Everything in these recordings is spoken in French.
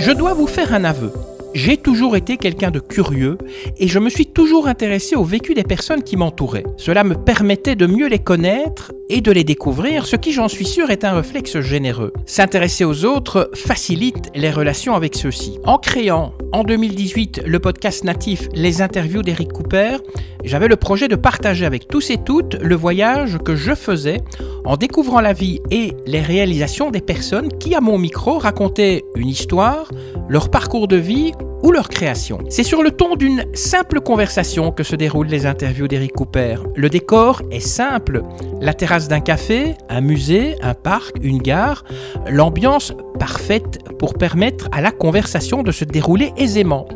Je dois vous faire un aveu. J'ai toujours été quelqu'un de curieux et je me suis toujours intéressé au vécu des personnes qui m'entouraient. Cela me permettait de mieux les connaître et de les découvrir, ce qui, j'en suis sûr, est un réflexe généreux. S'intéresser aux autres facilite les relations avec ceux-ci. En créant, en 2018, le podcast natif Les Interviews d'Eric Cooper, j'avais le projet de partager avec tous et toutes le voyage que je faisais en découvrant la vie et les réalisations des personnes qui, à mon micro, racontaient une histoire, leur parcours de vie ou leur création. C'est sur le ton d'une simple conversation que se déroulent les interviews d'Eric Cooper. Le décor est simple. La terrasse d'un café, un musée, un parc, une gare. L'ambiance parfaite pour permettre à la conversation de se dérouler aisément.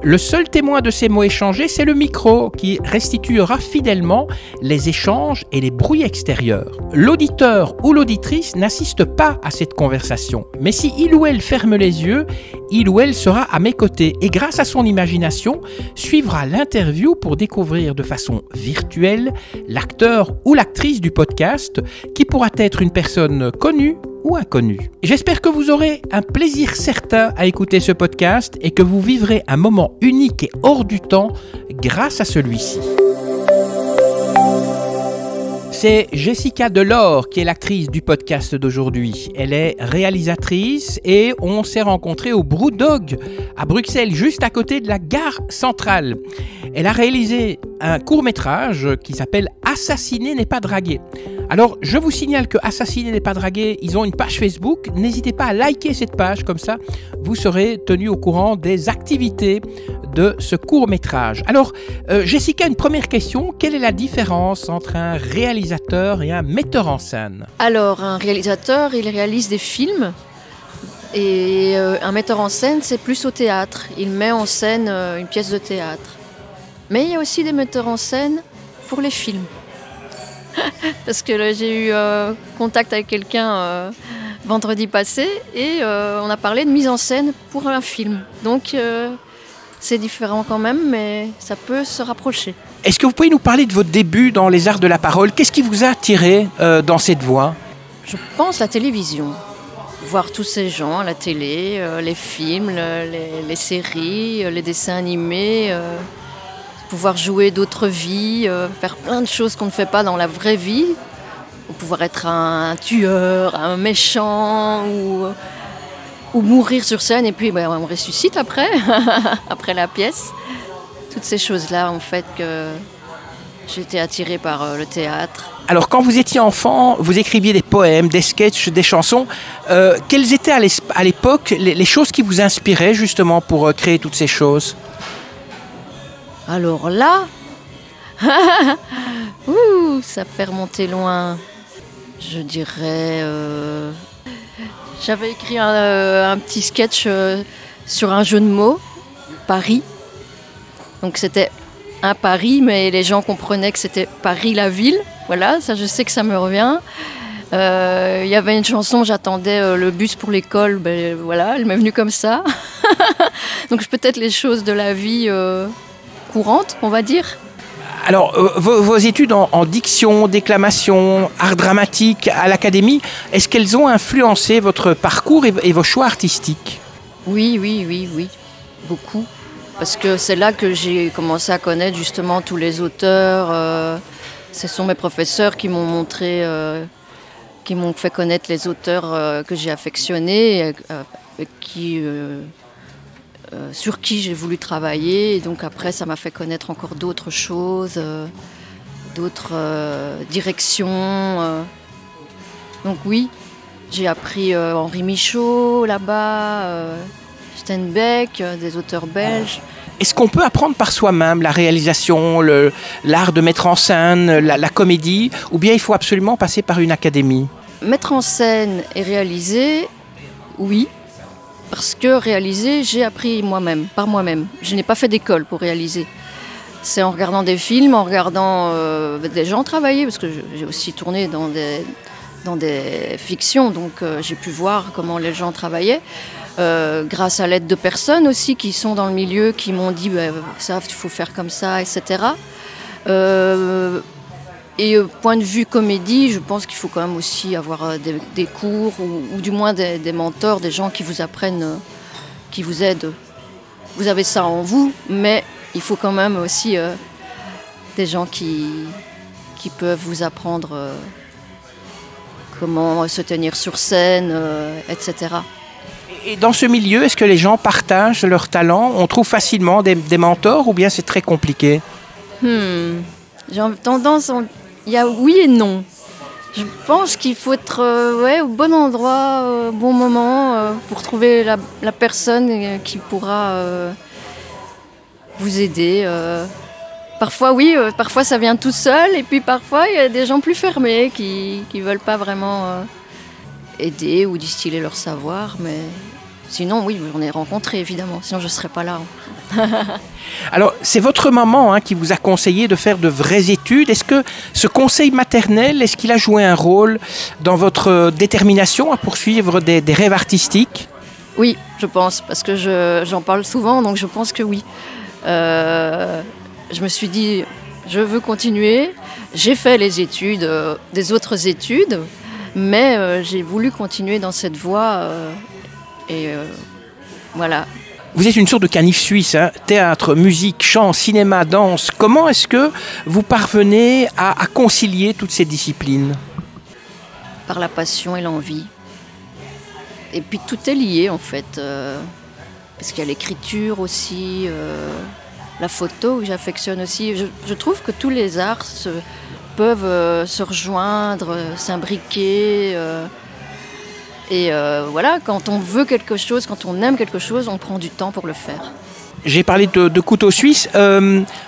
Le seul témoin de ces mots échangés, c'est le micro qui restituera fidèlement les échanges et les bruits extérieurs. L'auditeur ou l'auditrice n'assiste pas à cette conversation, mais si il ou elle ferme les yeux, il ou elle sera à mes côtés et grâce à son imagination, suivra l'interview pour découvrir de façon virtuelle l'acteur ou l'actrice du podcast qui pourra être une personne connue ou inconnue. J'espère que vous aurez un plaisir certain à écouter ce podcast et que vous vivrez un moment unique et hors du temps grâce à celui-ci. C'est Jessica Delors qui est l'actrice du podcast d'aujourd'hui. Elle est réalisatrice et on s'est rencontrés au Brewdog à Bruxelles, juste à côté de la gare centrale. Elle a réalisé un court-métrage qui s'appelle « Assassiner n'est pas draguer ». Alors, je vous signale que « Assassiner n'est pas draguer », ils ont une page Facebook. N'hésitez pas à liker cette page, comme ça, vous serez tenu au courant des activités de ce court-métrage. Alors, Jessica, une première question. Quelle est la différence entre un réalisateur et un metteur en scène? Alors, un réalisateur, il réalise des films. Et un metteur en scène, c'est plus au théâtre. Il met en scène une pièce de théâtre. Mais il y a aussi des metteurs en scène pour les films. Parce que là, j'ai eu contact avec quelqu'un vendredi passé et on a parlé de mise en scène pour un film. Donc, c'est différent quand même, mais ça peut se rapprocher. Est-ce que vous pouvez nous parler de votre début dans les arts de la parole? Qu'est-ce qui vous a attiré dans cette voie? Je pense la télévision. Voir tous ces gens à la télé, les films, les séries, les dessins animés, pouvoir jouer d'autres vies, faire plein de choses qu'on ne fait pas dans la vraie vie, pouvoir être un tueur, un méchant ou mourir sur scène et puis on ressuscite après, après la pièce. Toutes ces choses-là ont fait que j'étais attirée par le théâtre. Alors, quand vous étiez enfant, vous écriviez des poèmes, des sketchs, des chansons. Quelles étaient à l'époque les choses qui vous inspiraient justement pour créer toutes ces choses? Alors là, ça fait remonter loin. Je dirais... J'avais écrit un petit sketch sur un jeu de mots, Paris. Donc c'était un Paris, mais les gens comprenaient que c'était Paris la ville. Voilà, ça je sais que ça me revient. Il y avait une chanson, j'attendais le bus pour l'école. Voilà, elle m'est venue comme ça. Donc peut-être les choses de la vie courantes, on va dire. Alors, vos études en diction, déclamation, art dramatique à l'académie, est-ce qu'elles ont influencé votre parcours et vos choix artistiques? Oui, beaucoup. Parce que c'est là que j'ai commencé à connaître justement tous les auteurs. Ce sont mes professeurs qui m'ont montré, qui m'ont fait connaître les auteurs que j'ai affectionnés, sur qui j'ai voulu travailler. Et donc après, ça m'a fait connaître encore d'autres choses, d'autres directions. Donc oui, j'ai appris Henri Michaud là-bas, Steinbeck, des auteurs belges. Est-ce qu'on peut apprendre par soi-même la réalisation, l'art de mettre en scène, la comédie, ou bien il faut absolument passer par une académie? Mettre en scène et réaliser, oui. Parce que réaliser, j'ai appris moi-même, par moi-même. Je n'ai pas fait d'école pour réaliser. C'est en regardant des films, en regardant des gens travailler, parce que j'ai aussi tourné dans des fictions, donc j'ai pu voir comment les gens travaillaient. Grâce à l'aide de personnes aussi qui sont dans le milieu, qui m'ont dit ça, il faut faire comme ça, etc. Et point de vue comédie, je pense qu'il faut quand même aussi avoir des cours ou du moins des mentors, des gens qui vous apprennent qui vous aident. Vous avez ça en vous, mais il faut quand même aussi des gens qui peuvent vous apprendre comment se tenir sur scène, etc. Et dans ce milieu, est-ce que les gens partagent leurs talents? On trouve facilement des mentors ou bien c'est très compliqué? J'ai tendance, il y a oui et non. Je pense qu'il faut être au bon endroit, au bon moment, pour trouver la personne qui pourra vous aider. Parfois oui, parfois ça vient tout seul, et puis parfois il y a des gens plus fermés qui ne veulent pas vraiment aider ou distiller leur savoir, mais sinon oui, j'en ai rencontré évidemment, sinon je ne serais pas là. Alors, c'est votre maman qui vous a conseillé de faire de vraies études. Est-ce que ce conseil maternel, est-ce qu'il a joué un rôle dans votre détermination à poursuivre des rêves artistiques? Oui, je pense, parce que j'en parle souvent, donc je pense que oui. Je me suis dit, je veux continuer. J'ai fait les études, des autres études, mais j'ai voulu continuer dans cette voie. Voilà. Vous êtes une sorte de canif suisse, théâtre, musique, chant, cinéma, danse. Comment est-ce que vous parvenez à concilier toutes ces disciplines? Par la passion et l'envie. Et puis tout est lié en fait. Parce qu'il y a l'écriture aussi, la photo que j'affectionne aussi. Je trouve que tous les arts peuvent se rejoindre, s'imbriquer. Voilà, quand on veut quelque chose, quand on aime quelque chose, on prend du temps pour le faire. J'ai parlé de couteau suisse.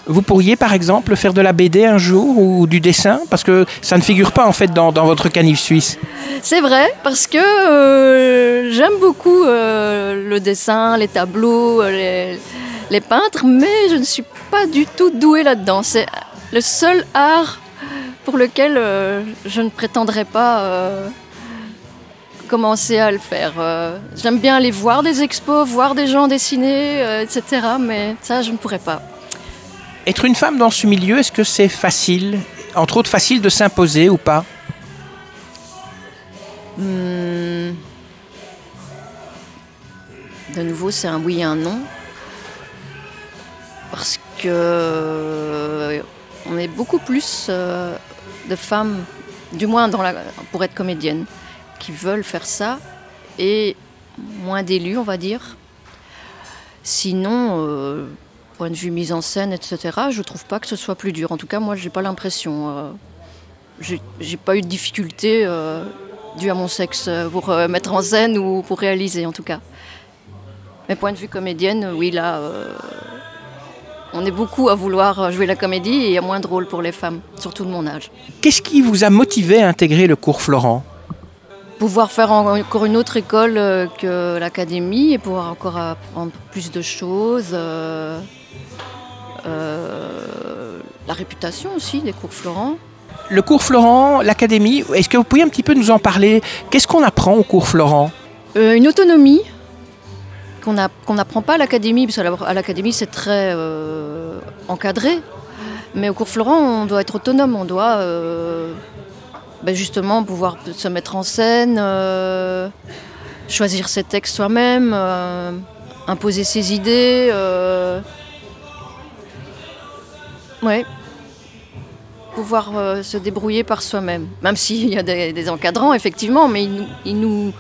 Vous pourriez par exemple faire de la BD un jour ou du dessin? Parce que ça ne figure pas en fait dans votre canif suisse. C'est vrai, parce que j'aime beaucoup le dessin, les tableaux, les peintres, mais je ne suis pas du tout douée là-dedans. C'est le seul art pour lequel je ne prétendrai pas commencer à le faire. J'aime bien aller voir des expos, voir des gens dessiner, etc. Mais ça, je ne pourrais pas. Être une femme dans ce milieu, est-ce que c'est facile? Entre autres, facile de s'imposer ou pas? De nouveau, c'est un oui et un non. Parce que on est beaucoup plus de femmes, du moins pour être comédienne, qui veulent faire ça, et moins d'élus, on va dire. Sinon, point de vue mise en scène, etc., je ne trouve pas que ce soit plus dur. En tout cas, moi, je n'ai pas l'impression. J'ai pas eu de difficulté due à mon sexe pour mettre en scène ou pour réaliser, en tout cas. Mais point de vue comédienne, oui, là, on est beaucoup à vouloir jouer la comédie, et il y a moins de rôle pour les femmes, surtout de mon âge. Qu'est-ce qui vous a motivé à intégrer le cours Florent? Pouvoir faire encore une autre école que l'académie, et pouvoir encore apprendre plus de choses. La réputation aussi des cours Florent. Le cours Florent, l'académie, est-ce que vous pouvez un petit peu nous en parler? Qu'est-ce qu'on apprend au cours Florent? Une autonomie qu'on n'apprend pas à l'académie, parce qu'à l'académie c'est très encadré. Mais au cours Florent, on doit être autonome, on doit justement pouvoir se mettre en scène, choisir ses textes soi-même, imposer ses idées. Pouvoir se débrouiller par soi-même. Même s'il y a des encadrants, effectivement, mais ils nous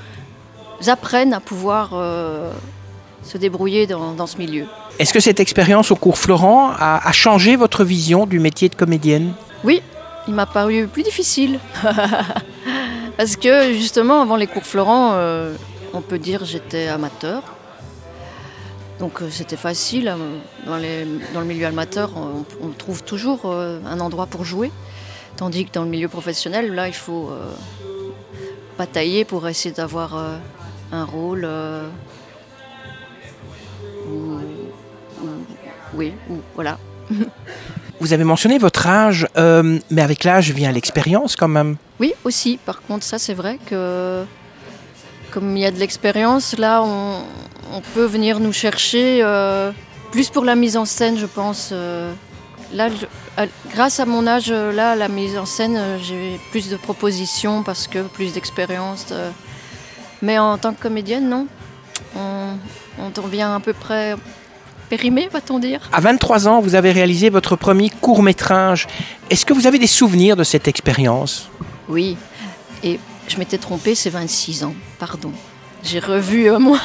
apprennent à pouvoir se débrouiller dans ce milieu. Est-ce que cette expérience au cours Florent a changé votre vision du métier de comédienne? Oui, il m'a paru plus difficile. Parce que justement, avant les cours Florent, on peut dire j'étais amateur. Donc c'était facile. Dans le milieu amateur, on trouve toujours un endroit pour jouer. Tandis que dans le milieu professionnel, là, il faut batailler pour essayer d'avoir un rôle. Voilà. Vous avez mentionné votre âge, mais avec l'âge vient l'expérience quand même. Oui, aussi. Par contre, ça, c'est vrai que comme il y a de l'expérience, là, on peut venir nous chercher plus pour la mise en scène, je pense. Là, grâce à mon âge, là, la mise en scène, j'ai plus de propositions parce que plus d'expérience. Mais en tant que comédienne, non. on devient à peu près périmé, va-t-on dire. À 23 ans, vous avez réalisé votre premier court-métrage. Est-ce que vous avez des souvenirs de cette expérience? Oui, et je m'étais trompée, c'est 26 ans, pardon. J'ai revu moi.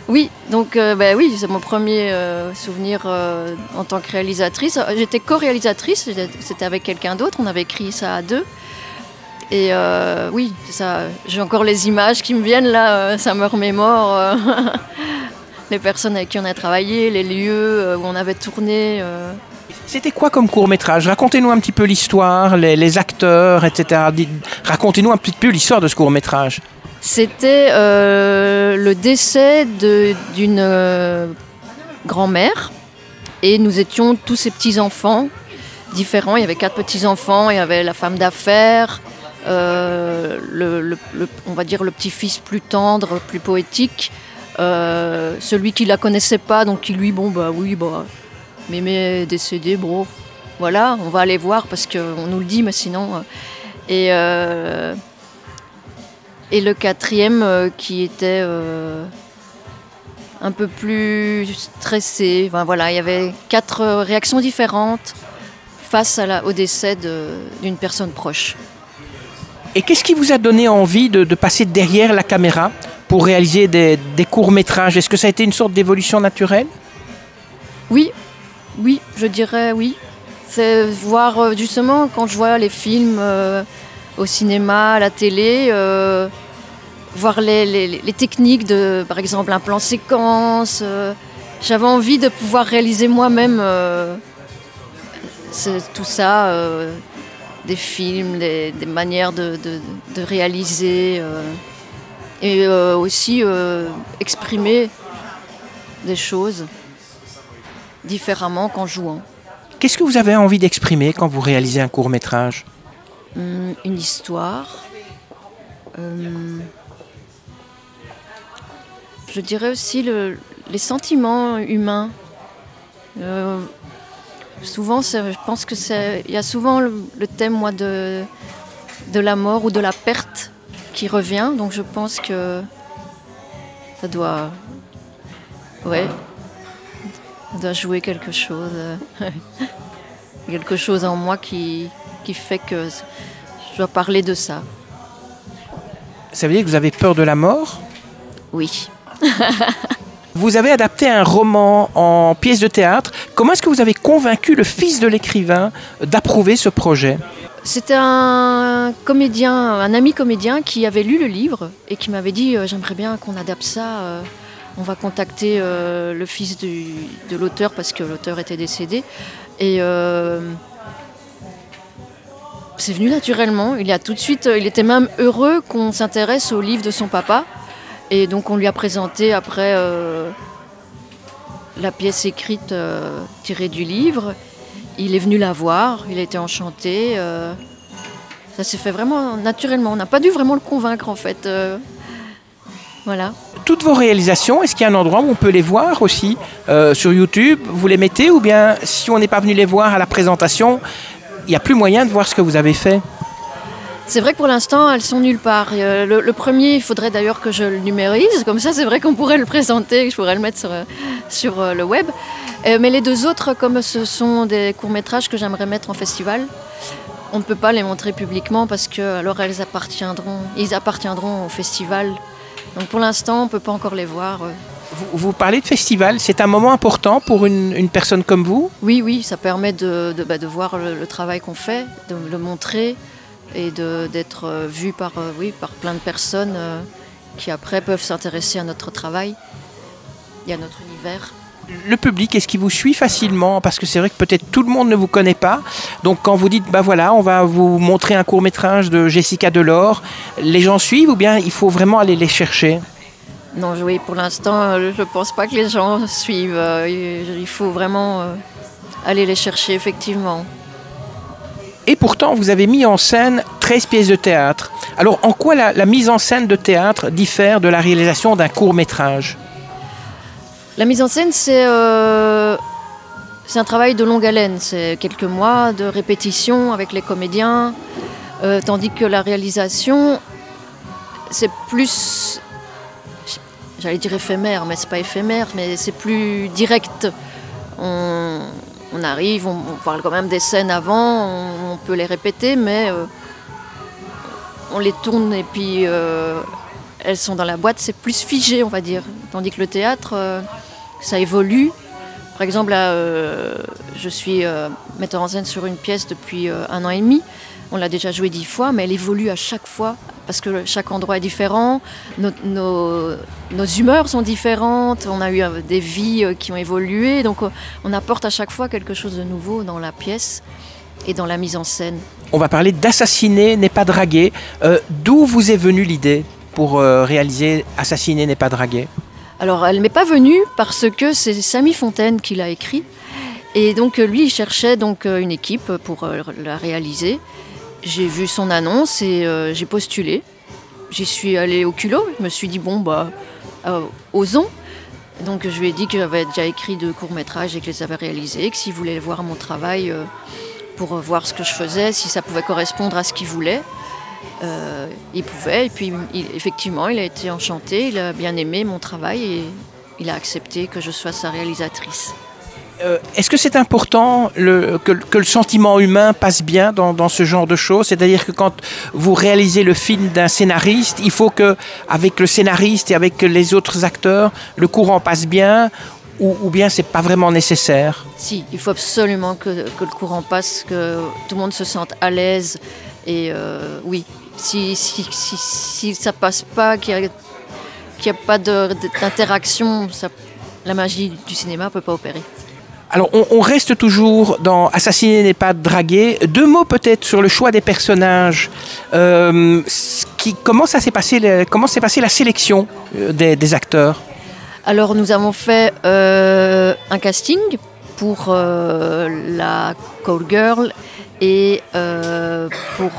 Oui, donc oui, c'est mon premier souvenir en tant que réalisatrice. J'étais co-réalisatrice, c'était avec quelqu'un d'autre, on avait écrit ça à deux. Et oui, ça, j'ai encore les images qui me viennent là, ça me remémore les personnes avec qui on a travaillé, les lieux où on avait tourné. C'était quoi comme court-métrage? Racontez-nous un petit peu l'histoire, les acteurs, etc. Racontez-nous un petit peu l'histoire de ce court-métrage. C'était le décès d'une grand-mère et nous étions tous ces petits-enfants différents. Il y avait 4 petits-enfants, il y avait la femme d'affaires, on va dire le petit-fils plus tendre, plus poétique, celui qui la connaissait pas, donc qui lui, mémé est décédé, voilà, on va aller voir parce qu'on nous le dit, mais sinon... Et le 4e qui était un peu plus stressé. Enfin, voilà, il y avait 4 réactions différentes face au décès d'une personne proche. Et qu'est-ce qui vous a donné envie de passer derrière la caméra pour réaliser des courts-métrages? Est-ce que ça a été une sorte d'évolution naturelle? Oui, je dirais oui. C'est voir justement quand je vois les films au cinéma, à la télé, voir les techniques de, par exemple, un plan séquence. J'avais envie de pouvoir réaliser moi-même tout ça, des films, des manières de réaliser et aussi exprimer des choses différemment qu'en jouant. Qu'est-ce que vous avez envie d'exprimer quand vous réalisez un court-métrage? Une histoire. Je dirais aussi les sentiments humains. Souvent, je pense que il y a souvent le thème de la mort ou de la perte qui revient. Donc je pense que ça doit jouer quelque chose. Quelque chose en moi qui fait que je dois parler de ça. Ça veut dire que vous avez peur de la mort? Oui. Vous avez adapté un roman en pièce de théâtre. Comment est-ce que vous avez convaincu le fils de l'écrivain d'approuver ce projet? C'était un ami comédien qui avait lu le livre et qui m'avait dit j'aimerais bien qu'on adapte ça. On va contacter le fils de l'auteur parce que l'auteur était décédé. Et c'est venu naturellement. Il était même heureux qu'on s'intéresse au livre de son papa. Et donc on lui a présenté après la pièce écrite tirée du livre. Il est venu la voir, il a été enchanté. Ça s'est fait vraiment naturellement. On n'a pas dû vraiment le convaincre en fait. Voilà. Toutes vos réalisations, est-ce qu'il y a un endroit où on peut les voir aussi sur YouTube? Vous les mettez ou bien si on n'est pas venu les voir à la présentation, il n'y a plus moyen de voir ce que vous avez fait? C'est vrai que pour l'instant, elles sont nulle part. Le premier, il faudrait d'ailleurs que je le numérise. Comme ça, c'est vrai qu'on pourrait le présenter, que je pourrais le mettre sur le web. Mais les 2 autres, comme ce sont des courts-métrages que j'aimerais mettre en festival, on ne peut pas les montrer publiquement parce que alors ils appartiendront au festival. Donc pour l'instant, on ne peut pas encore les voir. Vous parlez de festival, c'est un moment important pour une personne comme vous? Oui, ça permet de voir le travail qu'on fait, de le montrer et d'être vu par plein de personnes qui après peuvent s'intéresser à notre travail et à notre univers. Le public, est-ce qu'il vous suit facilement? Parce que c'est vrai que peut-être tout le monde ne vous connaît pas. Donc quand vous dites, on va vous montrer un court-métrage de Jessica Delors, les gens suivent ou bien il faut vraiment aller les chercher? Non, oui, pour l'instant, je ne pense pas que les gens suivent. Il faut vraiment aller les chercher, effectivement. Et pourtant, vous avez mis en scène 13 pièces de théâtre. Alors, en quoi la mise en scène de théâtre diffère de la réalisation d'un court-métrage? La mise en scène, c'est un travail de longue haleine. C'est quelques mois de répétition avec les comédiens, tandis que la réalisation, c'est plus j'allais dire éphémère, mais c'est pas éphémère, mais c'est plus direct. On arrive, on parle quand même des scènes avant, on peut les répéter, mais on les tourne et puis elles sont dans la boîte, c'est plus figé, on va dire. Tandis que le théâtre, ça évolue. Par exemple, là, je suis metteur en scène sur une pièce depuis 1 an et demi. On l'a déjà jouée 10 fois, mais elle évolue à chaque fois parce que chaque endroit est différent. Nos humeurs sont différentes. On a eu des vies qui ont évolué. Donc, on apporte à chaque fois quelque chose de nouveau dans la pièce et dans la mise en scène. On va parler d'Assassiner n'est pas dragué. D'où vous est venue l'idée pour réaliser Assassiner n'est pas dragué? Alors, elle ne m'est pas venue parce que c'est Samy Fontaine qui l'a écrit. Et donc, lui, il cherchait donc une équipe pour la réaliser. J'ai vu son annonce et j'ai postulé. J'y suis allée au culot. Je me suis dit, bon, osons. Donc, je lui ai dit que j'avais déjà écrit 2 courts-métrages et que je les avais réalisés, que s'il voulait voir mon travail pour voir ce que je faisais, si ça pouvait correspondre à ce qu'il voulait, il pouvait. Et puis, effectivement, il a été enchanté, il a bien aimé mon travail et il a accepté que je sois sa réalisatrice. Est-ce que c'est important que le sentiment humain passe bien dans ce genre de choses? C'est-à-dire que quand vous réalisez le film d'un scénariste, il faut qu'avec le scénariste et avec les autres acteurs, le courant passe bien ou bien c'est pas vraiment nécessaire? Si, il faut absolument que le courant passe, que tout le monde se sente à l'aise. Et oui, si ça passe pas, qu'il n'y a pas d'interaction, la magie du cinéma ne peut pas opérer. Alors, on reste toujours dans Assassiner n'est pas dragué. 2 mots peut-être sur le choix des personnages. Comment s'est passée la sélection des acteurs? Alors, nous avons fait un casting pour la call girl et pour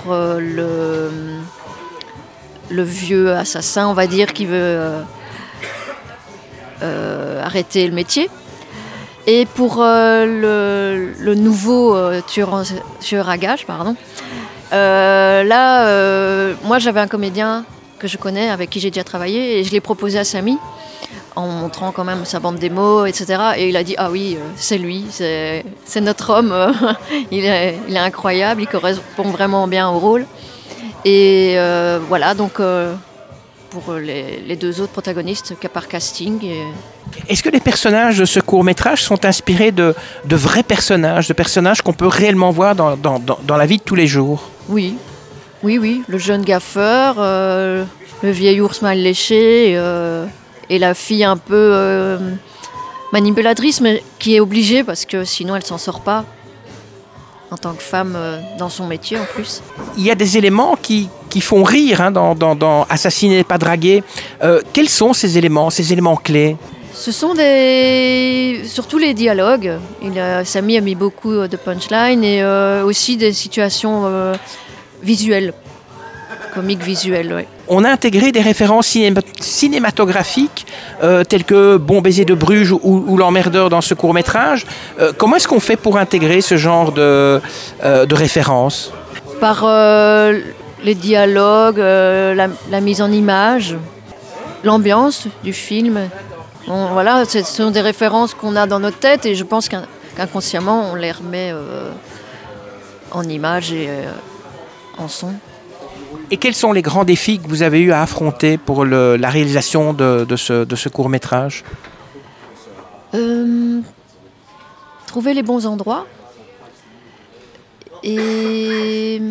le vieux assassin, on va dire, qui veut arrêter le métier. Et pour le nouveau tueur à gages, moi j'avais un comédien que je connais, avec qui j'ai déjà travaillé, et je l'ai proposé à Samy, en montrant quand même sa bande démo, etc. Et il a dit, ah oui, c'est lui, c'est notre homme, il est incroyable, il correspond vraiment bien au rôle. Et voilà, donc pour les 2 autres protagonistes, qu'à part casting. Est-ce que les personnages de ce court-métrage sont inspirés de vrais personnages, de personnages qu'on peut réellement voir dans la vie de tous les jours? Oui, le jeune gaffeur, le vieil ours mal léché et la fille un peu manipulatrice, mais qui est obligée parce que sinon elle s'en sort pas en tant que femme dans son métier en plus. Il y a des éléments qui font rire dans Assassiner n'est pas dragué. Quels sont ces éléments clés? Ce sont surtout les dialogues. Samy a mis beaucoup de punchlines et aussi des situations visuelles, comiques visuelles. Ouais. On a intégré des références cinématographiques telles que Bon baiser de Bruges ou L'emmerdeur dans ce court-métrage. Comment est-ce qu'on fait pour intégrer ce genre de références? Par les dialogues, la mise en image, l'ambiance du film. Bon, voilà, ce sont des références qu'on a dans notre tête et je pense qu'inconsciemment on les remet en image et en son. Et quels sont les grands défis que vous avez eu à affronter pour la réalisation de ce court-métrage? Trouver les bons endroits et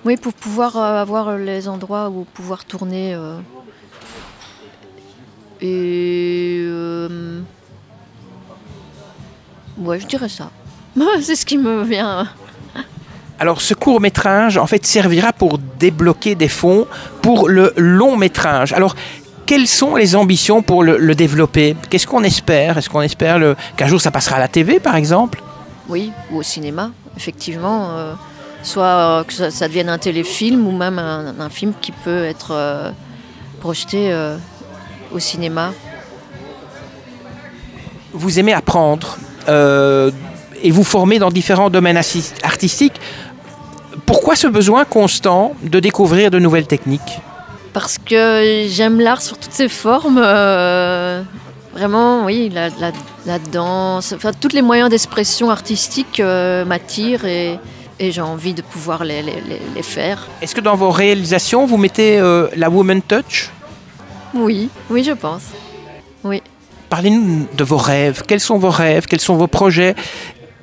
oui, pour pouvoir avoir les endroits où pouvoir tourner ouais, je dirais ça. C'est ce qui me vient. Alors ce court-métrage, en fait, servira pour débloquer des fonds pour le long-métrage. Alors, quelles sont les ambitions pour le développer? Qu'est-ce qu'on espère? Est-ce qu'on espère qu'un jour ça passera à la TV, par exemple? Oui, ou au cinéma, effectivement. Soit que ça devienne un téléfilm ou même un film qui peut être projeté au cinéma. Vous aimez apprendre et vous former dans différents domaines artistiques. Pourquoi ce besoin constant de découvrir de nouvelles techniques? Parce que j'aime l'art sur toutes ses formes. Vraiment, oui, la danse, enfin, tous les moyens d'expression artistique m'attirent et j'ai envie de pouvoir les faire. Est-ce que dans vos réalisations, vous mettez la woman touch ? Oui, je pense. Oui. Parlez-nous de vos rêves. Quels sont vos rêves ? Quels sont vos projets ?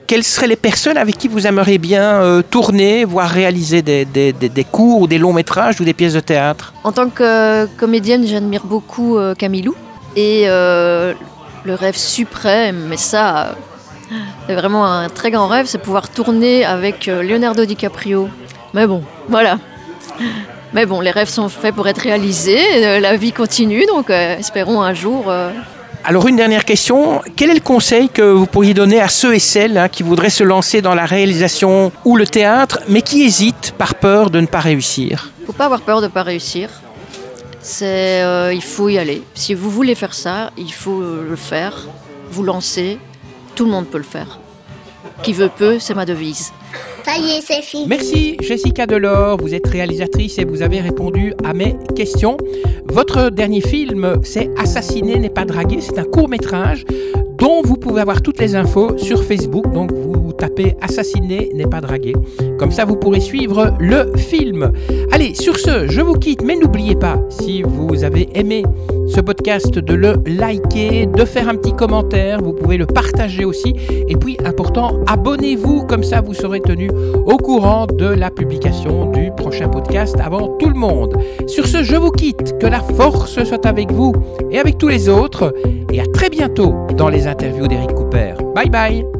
Quelles seraient les personnes avec qui vous aimeriez bien tourner, voire réaliser des courts ou des longs métrages ou des pièces de théâtre ? En tant que comédienne, j'admire beaucoup Camille Lou. Et le rêve suprême, mais ça, c'est vraiment un très grand rêve, c'est pouvoir tourner avec Leonardo DiCaprio. Mais bon, voilà. Mais bon, les rêves sont faits pour être réalisés, la vie continue, donc espérons un jour... Alors une dernière question, quel est le conseil que vous pourriez donner à ceux et celles qui voudraient se lancer dans la réalisation ou le théâtre, mais qui hésitent par peur de ne pas réussir ? Il ne faut pas avoir peur de ne pas réussir. Il faut y aller. Si vous voulez faire ça, il faut le faire, vous lancer. Tout le monde peut le faire. Qui veut peut, c'est ma devise. Ça y est, c'est fini. Merci Jessica Delors, vous êtes réalisatrice et vous avez répondu à mes questions. Votre dernier film, c'est Assassiner n'est pas draguer, c'est un court-métrage dont vous pouvez avoir toutes les infos sur Facebook. Donc vous tapez Assassiner n'est pas draguer. Comme ça, vous pourrez suivre le film. Allez, sur ce, je vous quitte, mais n'oubliez pas, si vous avez aimé ce podcast, de le liker, de faire un petit commentaire, vous pouvez le partager aussi. Et puis, important, abonnez-vous, comme ça vous serez tenu au courant de la publication du prochain podcast avant tout le monde. Sur ce, je vous quitte, que la force soit avec vous et avec tous les autres, et à très bientôt dans les interviews d'Eric Cooper. Bye bye.